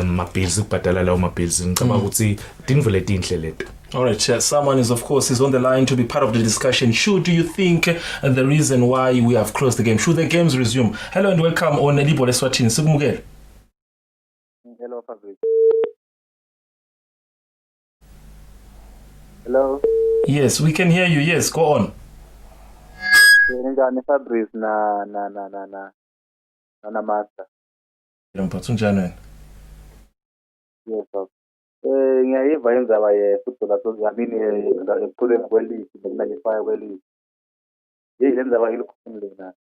mabills kubhadala lawo mabills ngicabanga ukuthi tinvele tinhle leto. All right, someone is on the line to be part of the discussion. Do you think the reason why we have closed the game? Should the games resume? Hello and welcome on Libhola Eswatini. Sikumukele. Hello, Fabrice. Hello. Yes, we can hear you. Yes, go on. Ngani Fabrice na master. Yes, sir. Ngiyayiva indaba ye-football association ekuquleni kweligi nokunanifaya kweligi. Le ndaba ilukhuni lena.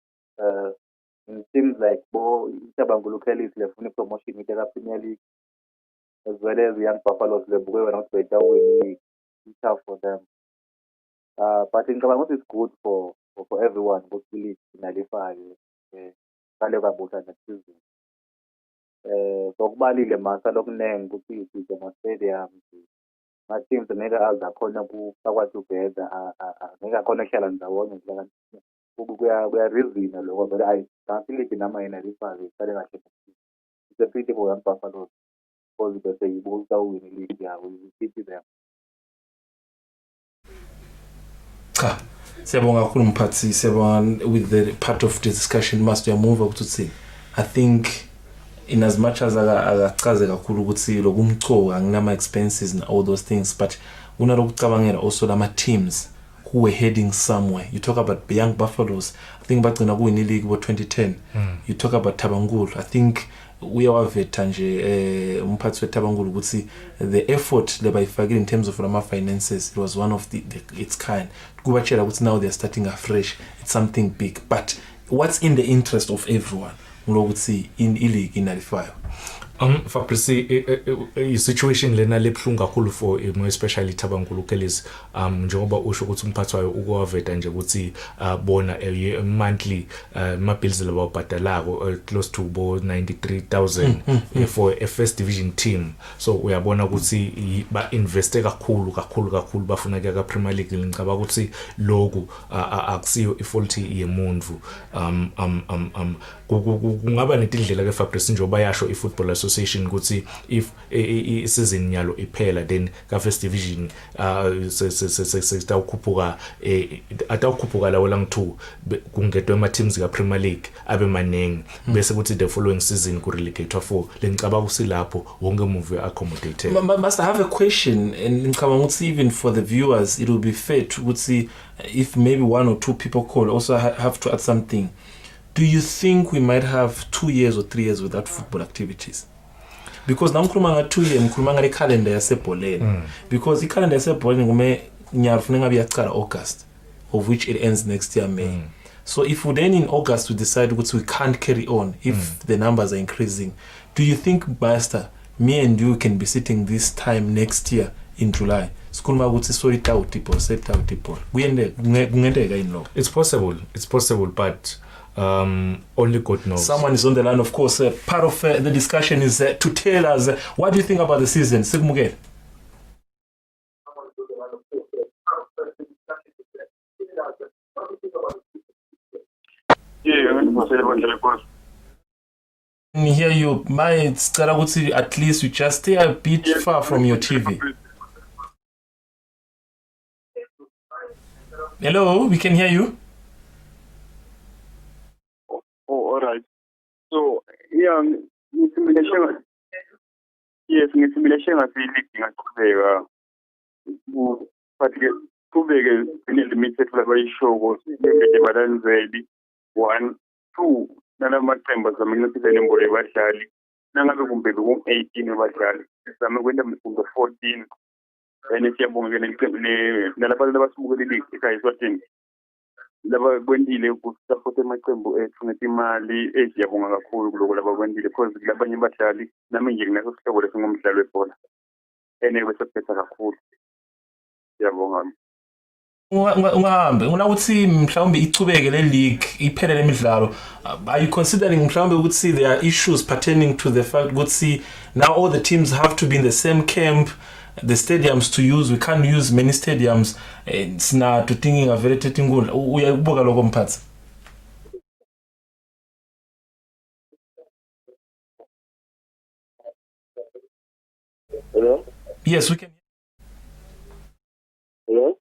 It seems like iThabangulu Kelly's lefuna promotion into Premier League as well as the Young Buffaloes lebuke not better win league. It's tough for them. But in Kabangos it's good for everyone who believes in qualify next season. So kubalile masa lokunenge ukuthi isizwe stadium ma teams ngeke azakhona ukufakwa together ngeke akhona ukuhlala ndawonye kuya reason lokho but I can't league nama inalifaka isale kahle. It's a pity for Young Buffaloes because they say you will win the league. We pity them. Siyabonga kakhulu mphathi, siyabonga with the part of the discussion must move up to say I think in as much as akachaze kakhulu ukuthi lokumchoka anginama expenses and all those things, but unalokucabangela also lama teams who were heading somewhere. You talk about the Young Buffaloes, I think bagcina kuwin league for 2010. You talk about Thabangulu, I think uyawaveta nje umphathi weThabangulu ukuthi the effort lebayifakile in terms of lama finances, it was one of its kind. Kubachela ukuthi now they're starting afresh, it's something big, but what's in the interest of everyone ukuthi in league inalifayo. Fabrice, i-situation lena lebhlungu kakhulu for especially Thabangulu Kellies njengoba usho ukuthi umphathi wayo ukuwaveta nje ukuthi bona monthly ma-bills laba ubhadalako close to 93,000 for a first division team. So uyabona ukuthi ba-investe kakhulu bafuna kuya ka-Premier League. Ngicabanga ukuthi lokhu akusiyo ifaulty yemuntu. Kungaba netindlela ke Fabrice njengoba yasho i-Football Association ukuthi if i-season yalo iphela then ka first division sitawukhuphuka atawukhuphuka lawo lang2 kungedwe ama teams ka Premier League abe maningi bese kuthi the following season ku relegator 4 lengicabanga kusilapho wonke move accommodated. Must I have a question, and ngicabanga ukuthi even for the viewers it will be fair to see if maybe one or two people call also have to add something. Do you think we might have 2 years or 3 years without football activities? Because now mkhuluma nga 2 years mkhuluma nga calendar yasebholeni, because the calendar yasebholeni ngume nyaro funeka ngabe yaqala August, of which it ends next year May. So if we then in August we decide we can't carry on if the numbers are increasing, do you think Master, me and you can be sitting this time next year in July? It's possible, but only God knows. Someone is on the line, of course. Part of the discussion is to tell us what do you think about the season. Sigmugel. Can hear you. At least you just stay a bit far from your TV. Hello, we can hear you. All right. So, yeah, ngisimileshe ngasiligi ngaqhubeka qhubeke limited labayishoko nje balanzeli 1 2 nalamaqembu azamenciphisa nembolo yabadlali nangabe kumbe ku18 abadlali sizame kwenda mfundo 14 and siyabonga nalabantu abasibukela iligi ekhaya Eswatini laba kwendile ukusupport emaqembu ethu ngetimali eziyabonga kakhulu kuloko laba kwendile because labanye abadlali nami nje kunaso sihlobo lesingumdlalo webhola ene besephetha kakhulu. Siyabonga. ungahambe ukuthi mhlawumbe ichubeke le league iphelele imidlalo. Are you considering mhlawumbe ukuthi there are issues pertaining to the fact ukuthi now all the teams have to be in the same camp, the stadiums to use, we can't use many stadiums, sina to thinking of very tetingula uyakubuka lokho mphathi? Hello? Yes, we can. Hello?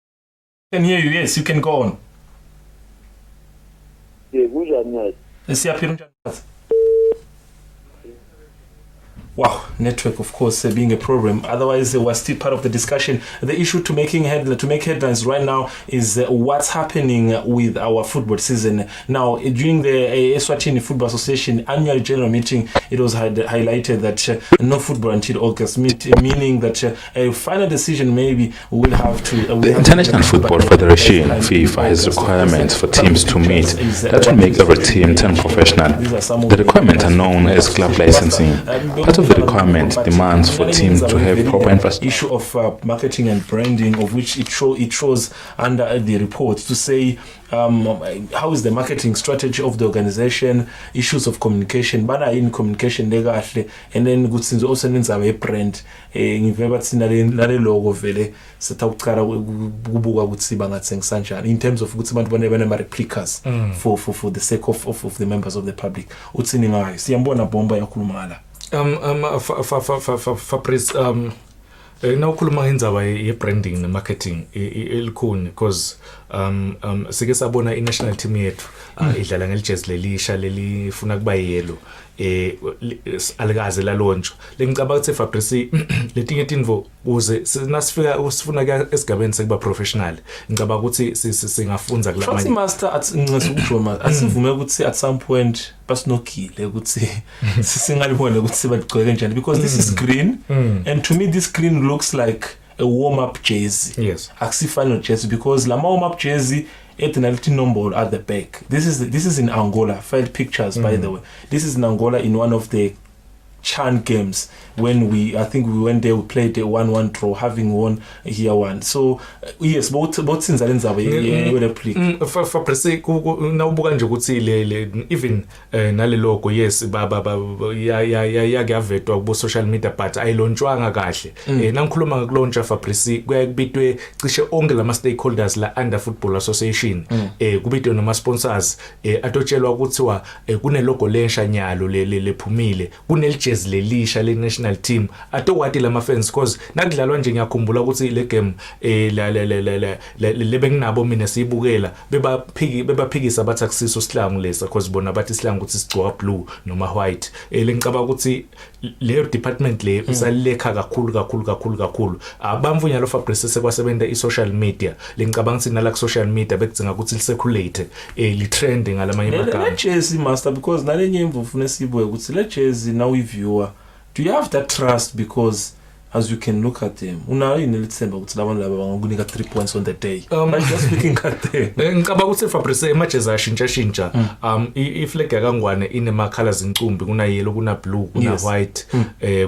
Can hear you. Yes, you can go on. Yeah, kunjani? Siyaphila njani mphathi? Wow, network, of course, being a problem. Otherwise, it was still part of the discussion. The issue to make headlines right now is what's happening with our football season. Now, during the Eswatini Football Association annual general meeting, it was highlighted that no football until August, meaning that a final decision maybe will have to... the International Football Federation, FIFA, has requirements for teams to meet that will make every team turn professional. The requirements are known as club licensing. Part of the requirement demands for teams to have proper infrastructure. Issue of marketing and branding, of which it shows under the report to say how is the marketing strategy of the organization, issues of communication, bana in communication legahle, and then good things also needs a brand. Ngiveba tsina le logo vele setawuqala ukubuka ukuthi bangathengisa kanjani in terms of ukuthi abantu bane replicas for the sake of the members of the public. Utsini ngayo siyambona bomba yakhuluma ngala. Fabrice, now ukhuluma ngendaba ye-branding ne-marketing elikhuni because sike sabona i-national team yethu idlala ngelijezi lelisha lelifuna kuba yellow alikaze lalontsho lengicabanga ukuthi Fabrice letinye tinvo uze sifuna ke esigabeni sekuba professional ngicabanga ukuthi singafunza kulama master ngizokusho asivume ukuthi at some point basinokile ukuthi singalibona ukuthi bagcoke kanjani because this is green and to me this green looks like a warm-up jersey. Yes. Axifano jersey because la warm-up jersey eternality number at the back. This is in Angola. Filed pictures by the way. This is in Angola in one of the Chan games when I think we went there, we played a 1-1 draw, having won here one. So yes, both things are in the Fabrice nawubuka nje ukuthi even nale logo yes ya gavetwa ku social media but ayilonjwanga kahle. Nangikhuluma ngakulauncha Fabrice kuyakubitwe cishe onke lama stakeholders la under football association kubitwe noma sponsors atotshelwa ukuthiwa kune logo lensha nyalo lephumile kunelijezi lelisha le national team atowati lama fans because nakudlalwa nje ngiyakhumbula ukuthi le game lebenginabo mina siyibukela bebaphikisa bathi akusiso sihlangu lesa because bona bathi isihlangu ukuthi sigcoka blue noma white lengicabanga ukuthi le department le usalekha kakhulu abamvunya lo Fabrice sekwasebenta i-social media lengicabanga ukuthi nala ku-social media bekudzinga ukuthi li-circulate li-trend ngalamanye magama le jersey master because nalenye imvu ufuna sibuye ukuthi le jersey now viewer, do you have that trust because as you can look at them unayo inelithemba ukuthi labantu laba bangakunika 3 points on the day but just speaking at them ngicabanga ukuthi Fabrice matches ashintsha iflag yakangwane inema colors incumbi kuna yellow kuna blue kuna white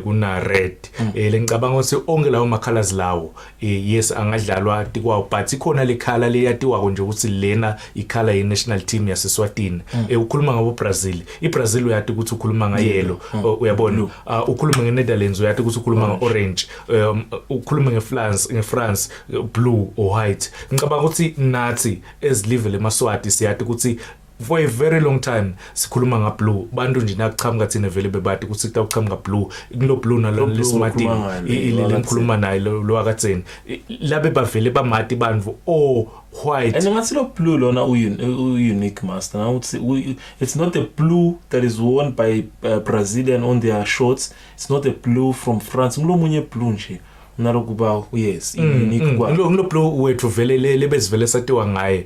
kuna red lengicabanga ukuthi onke lawo ma colors lawo yes angadlalwa tikwawo but ikhona le color leyatiwa nje ukuthi lena icolor ye national team yaseSwatini ukhuluma ngabo Brazil iBrazil uyathi ukuthi ukhuluma nga yellow uyabona ukhuluma ngeNetherlands uyathi ukuthi ukhuluma nga orange ukhuluma ngeFrance blue or white ngicabanga ukuthi nathi ezilive leMaswati siyathi ukuthi for a very long time sikhuluma nga blue bantu nje nakuchamuka thina vele bebathi ukuthi kuchamuka blue kuno blue nalo leSwati ile ngikhuluma naye lo akatseni labe bavele bamati bantu white and ngathi lo blue lona unique master now it's not the blue that is worn by Brazilian on their shorts, it's not the blue from France ngulomunye blue nje narokuba yes unique kwa ngilo blue wethu vele lebezivele satiwa ngaye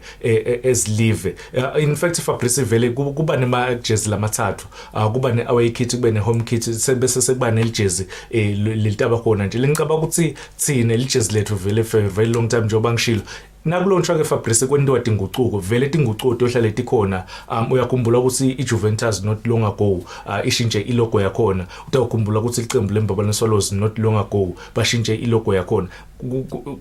ezilive in fact Fabrice vele kuba nema jersey lamathathu kuba ne away kit kube ne home kit sebese sekuba ne jersey lelitaba khona nje lengicaba ukuthi thina le jersey lethu vele for a very long time njoba ngishilo nakulontsha ke Fabrice kwenziwa tinguquko vele tinguquko tohlale tikhona uyakhumbula ukuthi iJuventus not long ago ishintshe ilogo yakhona utawukhumbula ukuthi iqembu leMbabane Swallows not long ago bashintshe ilogo yakhona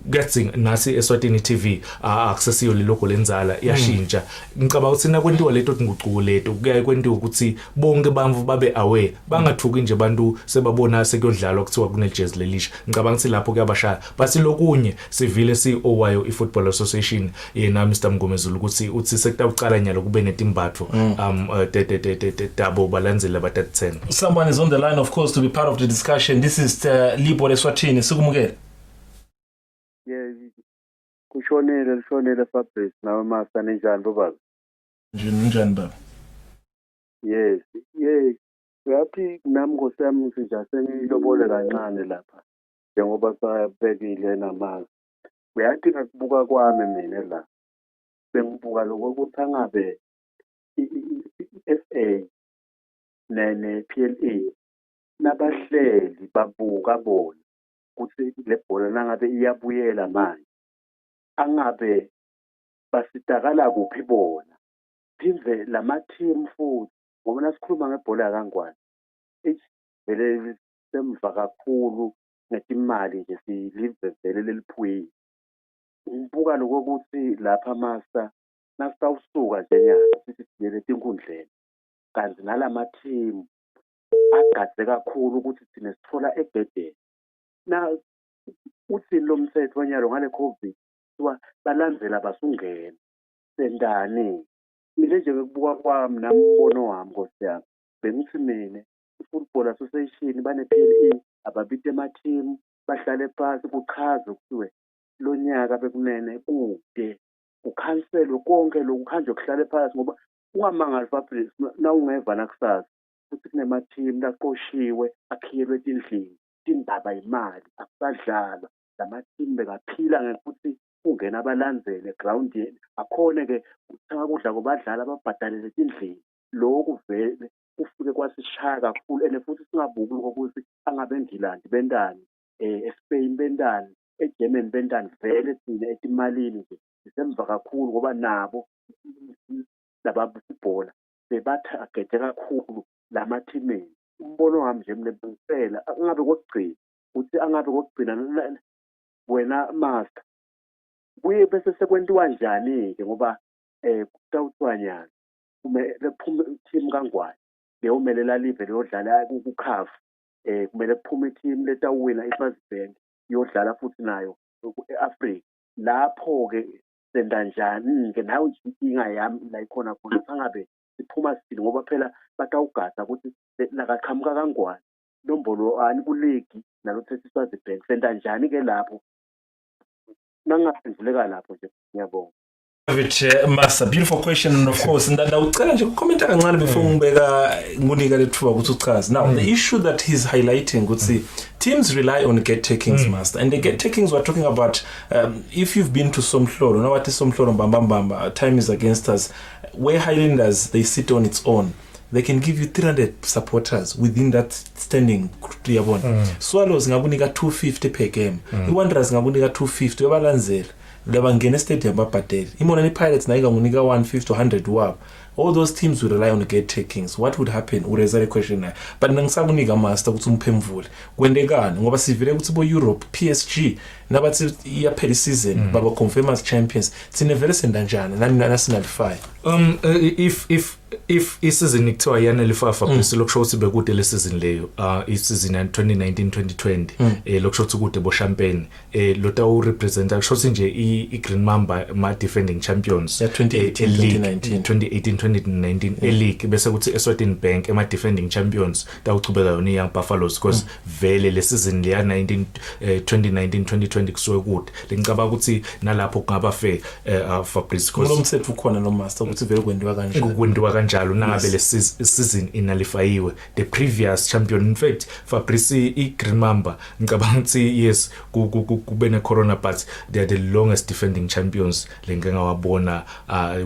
getting nasi Eswatini TV akusesiyo lelogo lenzala iyashintsha ngicabanga ukuthi na kwenziwa leto tinguquko leto kuyaye kwenziwa ukuthi bonke bamvu babe aware bangathuki nje abantu sebabona sekuyodlalwa kuthiwa kunejazz lelisha ngicabanga ukuthi lapho kuyabashaya basi lokunye sivile CEO iFootball Association yena Mr Mgomezulu ukuthi uthi sekuqala nyalo kube netimbatho dabo balandzela batatu 10. Someone is on the line, of course, to be part of the discussion. This is Libhola Eswatini. Sikumukela. Yes, kushonele Fabrice nawe master ninjani baba? Njani baba? Yes. Uyathi nami ngosami nje sengilobole kancane lapha. Njengoba sayabhekile namazi. Uyathi ngakubuka kwami mina la. Sengibuka lokho ukuthi angabe FA ne PLA nabahleli babuka bona ukuthi le bhola nangabe iyabuyela manje angabe basitakala kuphi bona phindze lama team futhi ngoba nasikhuluma ngebhola kangwane vele semva kakhulu ngetimali nje silive vele leliphwini ngibuka lokho ukuthi lapha master nasawusuka nje nyaka sithi siyele tinkundleni kanti nalama team agadze kakhulu ukuthi thina sithola egedeni na uthi lo mthetho wanyalo ngale COVID kuba balandzela basungena sendani mile nje ukubuka kwami nambono wami nkosiyami bengithi mina iFootball Association bane PLA ababite ama team bahlale phansi kuchaza ukuthiwe lo nyaka bekunene kude ukhanselwe konke lokukhanjwe kuhlale phansi ngoba ungamangali Fabrice na ungeva nakusasa ukuthi kunema team laqoshiwe akhiyelwe tindlini indaba imali akusadlala lama team bekaphila ngekuthi ungena abalandzele ground yeni akhona ke uthenga kudla kubadlali ababhadalele tindlini lokhu vele ufike kwasishaya kakhulu ene futhi singabuki ukuthi angabe eNgilandi bendani eSpain bendani eGermany bendani vele thina etimalini nje sisemva kakhulu ngoba nabo lababhola bebathagete kakhulu lama teameni umbono wami nje mina bengisela angabe kokugcina uthi angabe kokugcina wena master kuye bese sekwentiwa njani ke ngoba kutawuthwanyana kumele kuphume team kangwane leyomelela live leyodlala kuCAF kumele kuphume team letawina iFirst Bank yodlala futhi nayo eAfrica lapho ke senda njani ke nawe inkinga yami la ikhona khona sangabe siphuma sithini ngoba phela batawugada ukuthi lakaqhamuka kangwane nombolo ani kulegi nalothethe iFirst Bank senda njani ke lapho nangaphenduleka lapho nje ngiyabonga. Master, beautiful question, and of course, ndawucela nje ucomment kancane before ngibeka ngunika lethuba ukuthi uchaze. Now, the issue that he's highlighting ukuthi teams rely on get takings, master, and the get takings we're talking about. If you've been to Somhlolo, now what is Somhlolo Mbamba? Time is against us. Where Highlanders they sit on its own. They can give you 300 supporters within that standing. Swallows ngabunika 250 per game. Wanderers ngabunika 250 yabalandzeli. Labangena stadium babhadeli. Imona ni Pirates na ngabunika 150 100 wabo. All those teams will rely on get takings. What would happen? Ureza le question na. But nangisakunika master ukuthi umphemvule. Kwendekani ngoba sivile ukuthi bo Europe PSG nabathi iyaphela season baba confirm as champions. Sine vele sendanjani nani national fire. If isizini kuthiwa yana lifafa bese lokusho ukuthi bekude le season leyo isizini ya 2019-2020 lokusho ukuthi kude bo champagne lota represent kusho nje iGreen Mamba ma defending champions 2018-2019 e-league bese kuthi Eswatini Bank ema defending champions tawuchubeka yona iYoung Buffaloes because vele le season le ya 2019-2020 kusuke kude ngicabanga ukuthi nalapho kungaba fair Fabrice because umthetho ukhona no master ukuthi vele kwenziwa kanjalo nangabe le season inalifayiwe the previous champion in fact Fabrice iGreen Mamba ngicabanga ukuthi yes kube ne corona but they are the longest defending champions lengeke ngawabona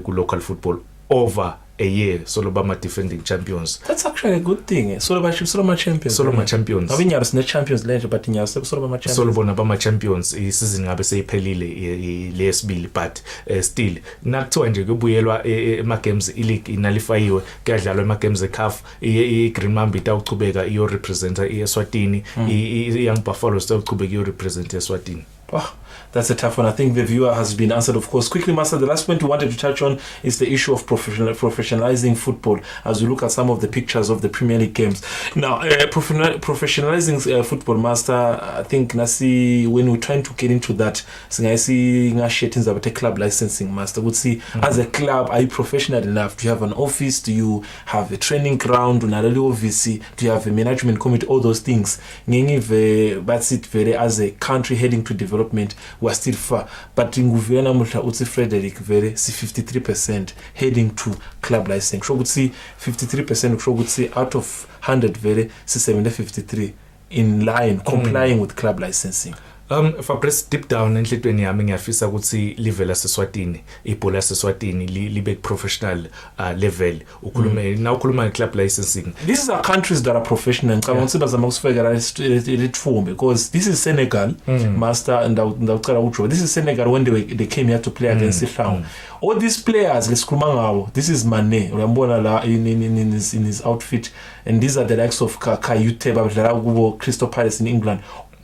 ku local football over a year solo bama defending champions. That's actually a good thing. Solo ma champions. Solo ma champions. Abinyaro sine champions league but inyaro solo ma champions. Solo bona bama champions isizini ngabe seyiphelile lesibili but still nakuthiwa nje kubuyelwa ema games ileague inalifayiwe kuyadlalwa ema games eCAF iGreen Mamba itawuchubeka iyo represent iEswatini iYoung Buffaloes itawuchubeka iyo represent iEswatini. Oh, that's a tough one. I think the viewer has been answered, of course. Quickly, Master, the last point we wanted to touch on is the issue of professionalizing football as we look at some of the pictures of the Premier League games. Now, professionalizing football, Master, I think Nasi, when we're trying to get into that, I see about a club licensing, Master. Would see as a club, are you professional enough? Do you have an office? Do you have a training ground? Do you have a management committee? All those things. That's it. As a country heading to development, we are still far. But in Guvena Multa Utsi Frederick Vere see 53% heading to club licensing. So would see 53%, so would see out of 100 Vere see 53 in line complying with club licensing. If I press deep down enhlitweni yami ngiyafisa ukuthi level yaseSwatini ibhola yaseSwatini libe professional level ukhuluma club licensing. These are countries that are professional. Because this is Senegal, Master, and this is Senegal when they came here to play against Sifang. All these players, this is Mane, in his outfit, and these are the likes of Kayute, Crystal Palace in England.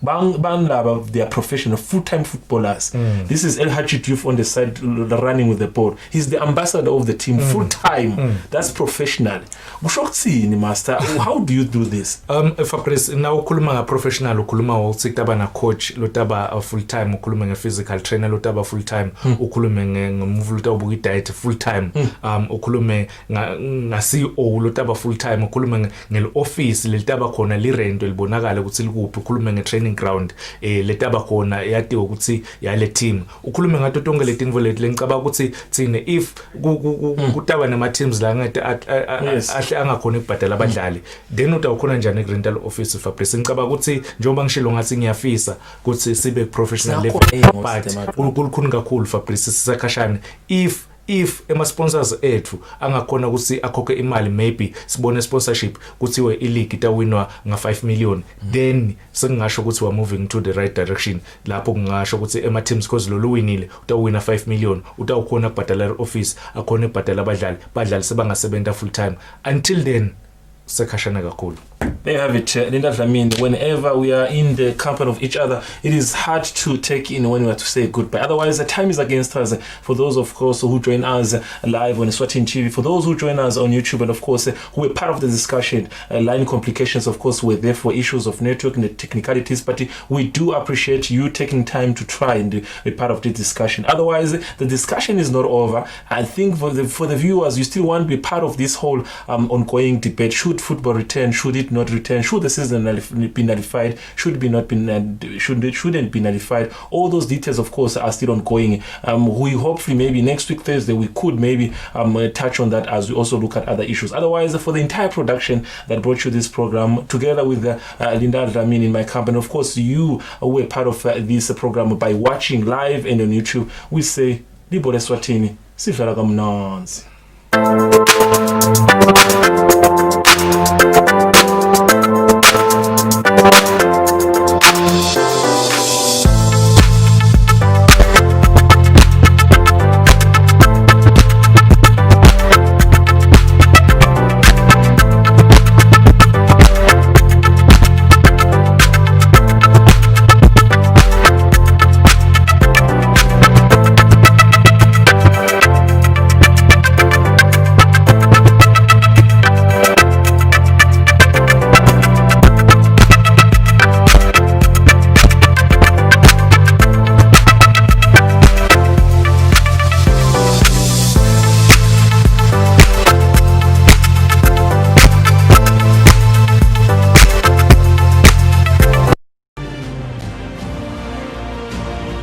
They are professional, full-time footballers. This is El Hadji Diouf on the side running with the ball. He's the ambassador of the team, full-time. That's professional. Master, how do you do this? If I press now ukuluma professional, ukuluma usikaba na coach, lotaba full-time, ukuluma nga physical trainer, lotaba full-time, ukulume nga move lotaba diet full-time, ukulume nga CEO, lotaba full-time, ukulume nga office, lotaba kona lirendo, libonagale kutsi likupi, ukulume nga training ground letaba khona yati ukuthi yale team ukhulume ngato tonke le thing volete ngicaba ukuthi thine if kutaba nama teams la ngathi ahle angakhona ukubhadala abadlali then utawukhona njani rental office Fabrice ngicaba ukuthi njengoba ngishilo ngathi ngiyafisa ukuthi sibe professional level but kulukhuni kakhulu Fabrice sisakhashana if ema sponsors ethu angakhona ukuthi akhokhe imali maybe sibone sponsorship kuthiwe ileague itawinwa nga 5 million then sengasho ukuthi we are moving to the right direction lapho kungasho ukuthi ema teams cause lo winile utawina 5 million utawukhona kubhadala office akhona kubhadala abadlali sebangasebenza full time until then sekhashana kakhulu. There you have it, Linda Dlamini. Whenever we are in the company of each other, it is hard to take in when we are to say goodbye. Otherwise, the time is against us. For those, of course, who join us live on Eswatini TV, for those who join us on YouTube, and of course, who were part of the discussion, line complications, of course, were there for issues of network and the technicalities. But we do appreciate you taking time to try and be part of the discussion. Otherwise, the discussion is not over. I think for the viewers, you still want to be part of this whole ongoing debate. Should football return? Should it not return? Should the season be nullified? Shouldn't be nullified? All those details, of course, are still ongoing. We hopefully maybe next week Thursday we could maybe touch on that as we also look at other issues. Otherwise, for the entire production that brought you this program, together with Linda Dlamini in my company, of course, you were part of this program by watching live and on YouTube. We say Libhola Eswatini, sifela kamnanzi.